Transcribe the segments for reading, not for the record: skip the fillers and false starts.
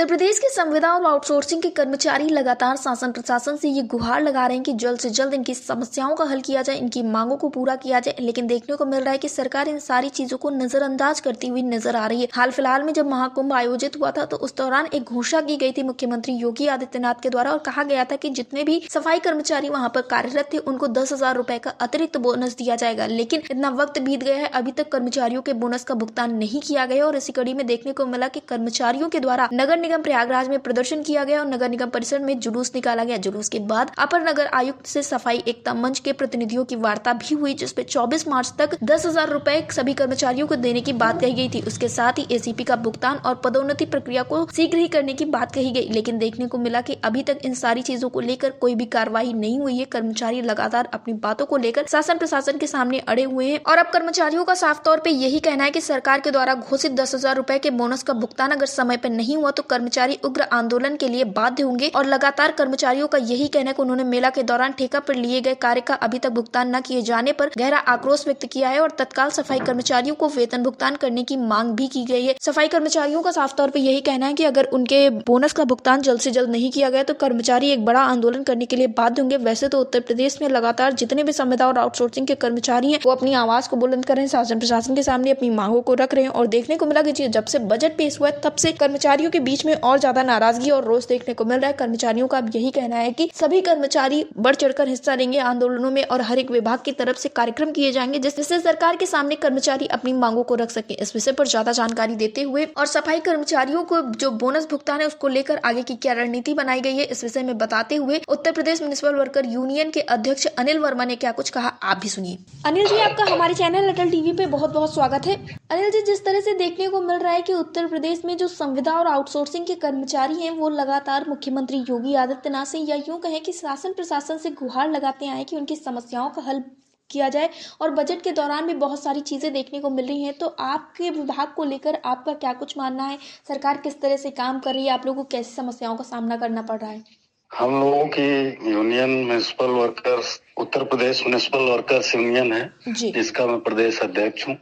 उत्तर प्रदेश के संविदा और आउटसोर्सिंग के कर्मचारी लगातार शासन प्रशासन से ये गुहार लगा रहे हैं कि जल्द से जल्द इनकी समस्याओं का हल किया जाए, इनकी मांगों को पूरा किया जाए। लेकिन देखने को मिल रहा है कि सरकार इन सारी चीजों को नजरअंदाज करती हुई नजर आ रही है। हाल फिलहाल में जब महाकुंभ आयोजित हुआ था तो उस दौरान एक घोषणा की गई थी मुख्यमंत्री योगी आदित्यनाथ के द्वारा और कहा गया था कि जितने भी सफाई कर्मचारी वहां पर कार्यरत थे उनको 10,000 रुपए का अतिरिक्त बोनस दिया जाएगा। लेकिन इतना वक्त बीत गया है, अभी तक कर्मचारियों के बोनस का भुगतान नहीं किया गया और इसी कड़ी में देखने को मिला कि कर्मचारियों के द्वारा नगर निगम प्रयागराज में प्रदर्शन किया गया और नगर निगम परिसर में जुलूस निकाला गया। जुलूस के बाद अपर नगर आयुक्त से सफाई एकता मंच के प्रतिनिधियों की वार्ता भी हुई, जिसपे 24 मार्च तक 10,000 रुपए सभी कर्मचारियों को देने की बात कही गई थी। उसके साथ ही एसीपी का भुगतान और पदोन्नति प्रक्रिया को शीघ्र ही करने की बात कही गई। लेकिन देखने को मिला कि अभी तक इन सारी चीजों को लेकर कोई भी कार्रवाई नहीं हुई है। कर्मचारी लगातार अपनी बातों को लेकर शासन प्रशासन के सामने अड़े हुए हैं और अब कर्मचारियों का साफ तौर पे यही कहना है कि सरकार के द्वारा घोषित 10,000 रुपए के बोनस का भुगतान अगर समय पर नहीं हुआ तो कर्मचारी उग्र आंदोलन के लिए बाध्य होंगे। और लगातार कर्मचारियों का यही कहना है कि उन्होंने मेला के दौरान ठेका पर लिए गए कार्य का अभी तक भुगतान न किए जाने पर गहरा आक्रोश व्यक्त किया है और तत्काल सफाई कर्मचारियों को वेतन भुगतान करने की मांग भी की गई है। सफाई कर्मचारियों का साफ तौर पर यही कहना है कि अगर उनके बोनस का भुगतान जल्द से जल्द नहीं किया गया तो कर्मचारी एक बड़ा आंदोलन करने के लिए बाध्य होंगे। वैसे तो उत्तर प्रदेश में लगातार जितने भी संविदा और आउटसोर्सिंग के कर्मचारी हैं वो अपनी आवाज को बुलंद कर रहे हैं, शासन प्रशासन के सामने अपनी मांगों को रख रहे हैं और देखने को मिला कि जब से बजट पेश हुआ है तब से कर्मचारियों के बीच में और ज्यादा नाराजगी और रोष देखने को मिल रहा है। कर्मचारियों का अब यही कहना है कि सभी कर्मचारी बढ़ चढ़कर हिस्सा लेंगे आंदोलनों में और हर एक विभाग की तरफ से कार्यक्रम किए जाएंगे जिससे सरकार के सामने कर्मचारी अपनी मांगों को रख सके। इस विषय पर ज्यादा जानकारी देते हुए और सफाई कर्मचारियों को जो बोनस भुगतान है उसको लेकर आगे की क्या रणनीति बनाई गई है इस विषय में बताते हुए Uttar Pradesh municipal worker union के अध्यक्ष अनिल वर्मा ने क्या कुछ कहा, आप भी सुनिए। अनिल जी, आपका हमारे चैनल अटल टीवी पे बहुत बहुत स्वागत है। अनिल जी, जिस तरह से देखने को मिल रहा है कि उत्तर प्रदेश में जो संविदा और आउटसोर्सिंग के कर्मचारी हैं वो लगातार मुख्यमंत्री योगी आदित्यनाथ से या यूं कहें कि शासन प्रशासन से गुहार लगाते आए कि उनकी समस्याओं का हल किया जाए और बजट के दौरान भी बहुत सारी चीजें देखने को मिल रही हैं। तो आपके विभाग को लेकर आपका क्या कुछ मानना है? सरकार किस तरह से काम कर रही है? आप लोगों को कैसी समस्याओं का सामना करना पड़ रहा है? हम लोगों की union municipal workers Uttar Pradesh municipal workers union है जिसका मैं प्रदेश अध्यक्ष हूँ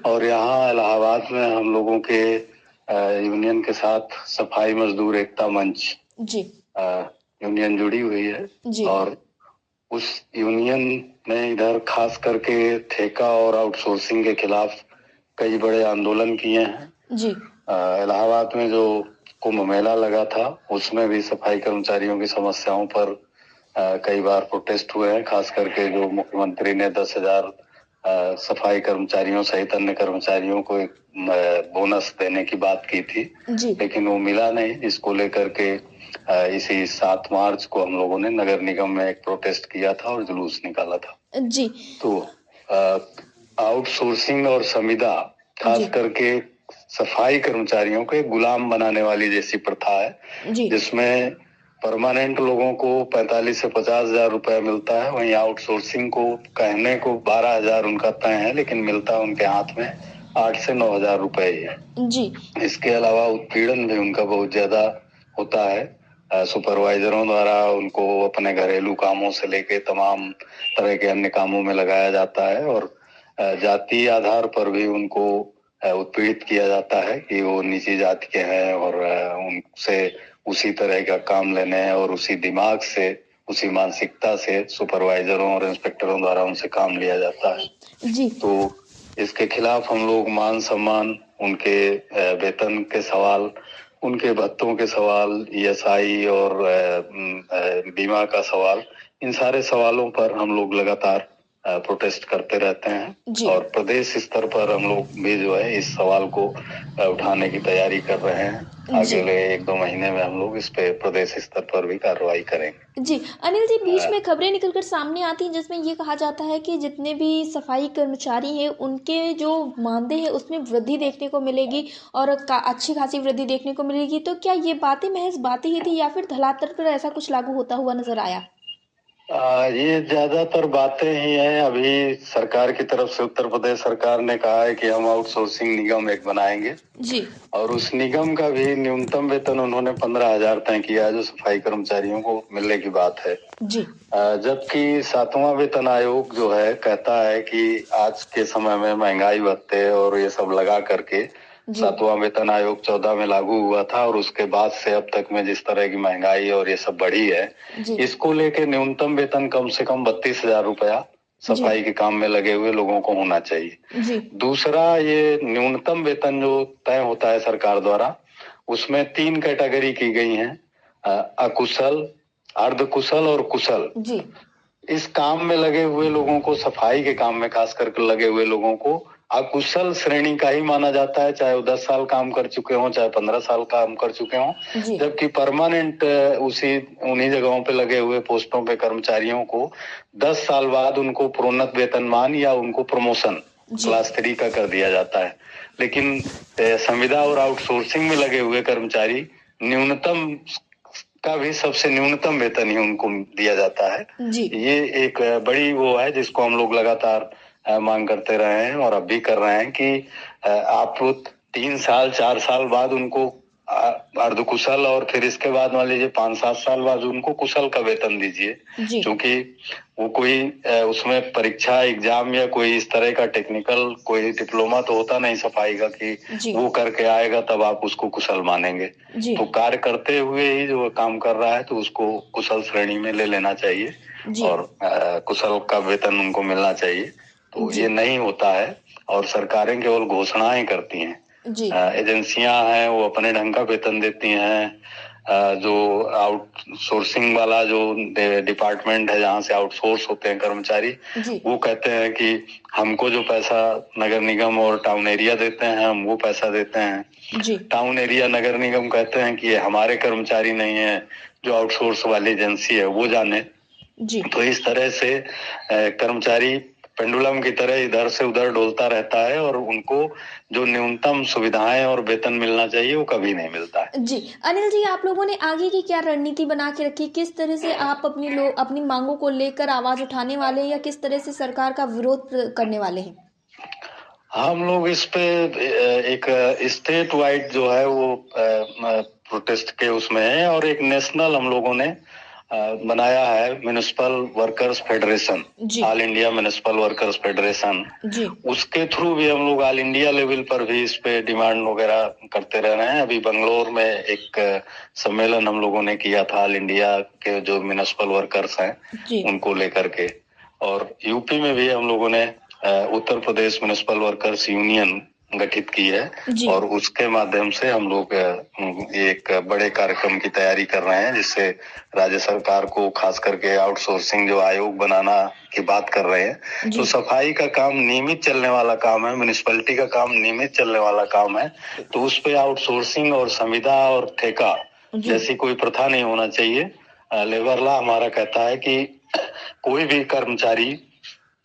और यहाँ इलाहाबाद में हम लोगों के यूनियन के साथ सफाई मजदूर एकता मंच यूनियन जुड़ी हुई है और उस यूनियन ने इधर खास करके ठेका और आउटसोर्सिंग के खिलाफ कई बड़े आंदोलन किए हैं। इलाहाबाद में जो कुंभ मेला लगा था उसमें भी सफाई कर्मचारियों की समस्याओं पर कई बार प्रोटेस्ट हुए हैं। खास करके जो मुख्यमंत्री ने 10,000 सफाई कर्मचारियों सहित अन्य कर्मचारियों को एक बोनस देने की बात की थी लेकिन वो मिला नहीं, जिसको लेकर के इसी 7 मार्च को हम लोगों ने नगर निगम में एक प्रोटेस्ट किया था और जुलूस निकाला था। तो आउटसोर्सिंग और संविदा खास करके सफाई कर्मचारियों को एक गुलाम बनाने वाली जैसी प्रथा है जिसमें परमानेंट लोगों को 45 से 50,000 रुपया मिलता है, वहीं आउटसोर्सिंग को कहने को 12,000 उनका तय है लेकिन मिलता उनके हाथ में 8 से 9,000 रुपए ही है। इसके अलावा उत्पीड़न भी उनका बहुत ज्यादा होता है। सुपरवाइजरों द्वारा उनको अपने घरेलू कामों से लेके तमाम तरह के अन्य कामों में लगाया जाता है और जातीय आधार पर भी उनको उत्पीड़ित किया जाता है कि वो नीची जाति के हैं और उनसे उसी तरह का काम लेने और उसी दिमाग से उसी मानसिकता से सुपरवाइजरों और इंस्पेक्टरों द्वारा उनसे काम लिया जाता है। तो इसके खिलाफ हम लोग मान सम्मान, उनके वेतन के सवाल, उनके भत्तों के सवाल, ईएसआई और बीमा का सवाल, इन सारे सवालों पर हम लोग लगातार प्रोटेस्ट करते रहते हैं और प्रदेश स्तर पर हम लोग भी जो है इस सवाल को उठाने की तैयारी कर रहे हैं। अगले 1-2 महीने में हम लोग इस पे प्रदेश स्तर पर भी कार्रवाई करेंगे। अनिल जी, बीच में खबरें निकलकर सामने आती हैं जिसमें ये कहा जाता है कि जितने भी सफाई कर्मचारी हैं उनके जो मानदेय है उसमें वृद्धि देखने को मिलेगी और अच्छी खासी वृद्धि देखने को मिलेगी। तो क्या ये बातें महज बातें ही थी या फिर धरातल पर ऐसा कुछ लागू होता हुआ नजर आया? ये ज्यादातर बातें ही हैं। अभी सरकार की तरफ से उत्तर प्रदेश सरकार ने कहा है कि हम आउटसोर्सिंग निगम एक बनाएंगे और उस निगम का भी न्यूनतम वेतन उन्होंने 15,000 तय किया है जो सफाई कर्मचारियों को मिलने की बात है। जबकि 7वां वेतन आयोग जो है कहता है कि आज के समय में महंगाई भत्ते और ये सब लगा करके 7वां वेतन आयोग 14 में लागू हुआ था और उसके बाद से अब तक में जिस तरह की महंगाई और ये सब बढ़ी है, इसको लेके न्यूनतम वेतन कम से कम 32,000 रुपया सफाई के काम में लगे हुए लोगों को होना चाहिए। दूसरा, ये न्यूनतम वेतन जो तय होता है सरकार द्वारा, उसमें 3 कैटेगरी की गई हैं, अकुशल, अर्धकुशल और कुशल। इस काम में लगे हुए लोगों को, सफाई के काम में खास करके लगे हुए लोगों को अकुशल श्रेणी का ही माना जाता है, चाहे वो 10 साल काम कर चुके हों, चाहे 15 साल काम कर चुके हों। जबकि परमानेंट उन्हीं जगहों पे लगे हुए पोस्टों पे कर्मचारियों को 10 साल बाद उनको प्रोन्नत वेतनमान या उनको प्रमोशन क्लास 3 का कर दिया जाता है। लेकिन संविदा और आउटसोर्सिंग में लगे हुए कर्मचारी न्यूनतम का भी सबसे न्यूनतम वेतन ही उनको दिया जाता है। ये एक बड़ी वो है जिसको हम लोग लगातार मांग करते रहे हैं और अब भी कर रहे हैं कि आप 3 साल 4 साल बाद उनको अर्धकुशल और फिर इसके बाद मान लीजिए 5-7 साल बाद उनको कुशल का वेतन दीजिए, क्योंकि वो कोई उसमें परीक्षा एग्जाम या कोई इस तरह का टेक्निकल कोई डिप्लोमा तो होता नहीं सफाई का कि वो करके आएगा तब आप उसको कुशल मानेंगे। तो कार्य करते हुए ही जो काम कर रहा है तो उसको कुशल श्रेणी में ले लेना चाहिए और कुशल का वेतन उनको मिलना चाहिए। तो ये नहीं होता है और सरकारें केवल घोषणाएं करती हैं। एजेंसियां हैं वो अपने ढंग का वेतन देती हैं। जो आउटसोर्सिंग वाला जो डिपार्टमेंट है जहाँ से आउटसोर्स होते हैं कर्मचारी, वो कहते हैं कि हमको जो पैसा नगर निगम और टाउन एरिया देते हैं हम वो पैसा देते हैं। टाउन एरिया नगर निगम कहते हैं कि ये हमारे कर्मचारी नहीं है, जो आउटसोर्स वाली एजेंसी है वो जाने। तो इस तरह से कर्मचारी पेंडुलम की तरह इधर से उधर डोलता रहता है और उनको जो न्यूनतम सुविधाएं और वेतन मिलना चाहिए वो कभी नहीं मिलता है। अनिल जी, आप लोगों ने आगे की क्या रणनीति बना के रखी? किस तरह से आप अपनी मांगों को लेकर आवाज उठाने वाले हैं या किस तरह से सरकार का विरोध करने वाले हैं? हम लोग इस पे एक स्टेट वाइड जो है वो प्रोटेस्ट के उसमें है और एक नेशनल हम लोगों ने बनाया है municipal workers federation, all India municipal workers federation. उसके थ्रू भी हम लोग ऑल इंडिया लेवल पर भी इस पे डिमांड वगैरह करते रह रहे हैं। अभी बंगलोर में एक सम्मेलन हम लोगों ने किया था ऑल इंडिया के जो म्युनिसिपल वर्कर्स हैं उनको लेकर के, और यूपी में भी हम लोगों ने Uttar Pradesh municipal workers union गठित की है और उसके माध्यम से हम लोग एक बड़े कार्यक्रम की तैयारी कर रहे हैं जिससे राज्य सरकार को खास करके आउटसोर्सिंग जो आयोग बनाना की बात कर रहे हैं। तो सफाई का काम नियमित चलने वाला काम है, म्युनिसिपैलिटी का काम नियमित चलने वाला काम है, तो उस पे आउटसोर्सिंग और संविदा और ठेका जैसी कोई प्रथा नहीं होना चाहिए। लेबर लॉ हमारा कहता है कि कोई भी कर्मचारी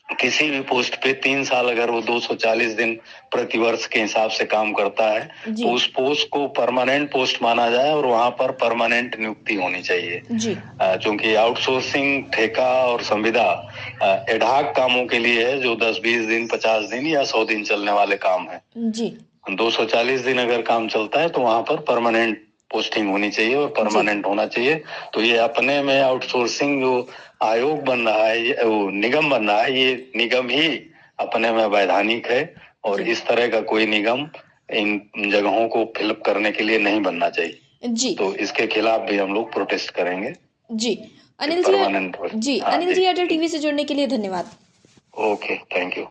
किसी भी पोस्ट पे 3 साल अगर वो 240 दिन प्रति वर्ष के हिसाब से काम करता है तो उस पोस्ट को परमानेंट पोस्ट माना जाए और वहां पर परमानेंट नियुक्ति होनी चाहिए। क्योंकि आउटसोर्सिंग, ठेका और संविदा एडहॉक कामों के लिए है जो 10-20 दिन, 50 दिन या 100 दिन चलने वाले काम है। 240 दिन अगर काम चलता है तो वहां पर परमानेंट पोस्टिंग होनी चाहिए और परमानेंट होना चाहिए। तो ये अपने में आउटसोर्सिंग जो आयोग बन रहा है, वो निगम बन रहा है, ये निगम ही अपने में वैधानिक है और इस तरह का कोई निगम इन जगहों को फिलअप करने के लिए नहीं बनना चाहिए। तो इसके खिलाफ भी हम लोग प्रोटेस्ट करेंगे। अनिल जी, अनिल जी एयरटेल टीवी से जुड़ने के लिए धन्यवाद। Okay, thank you.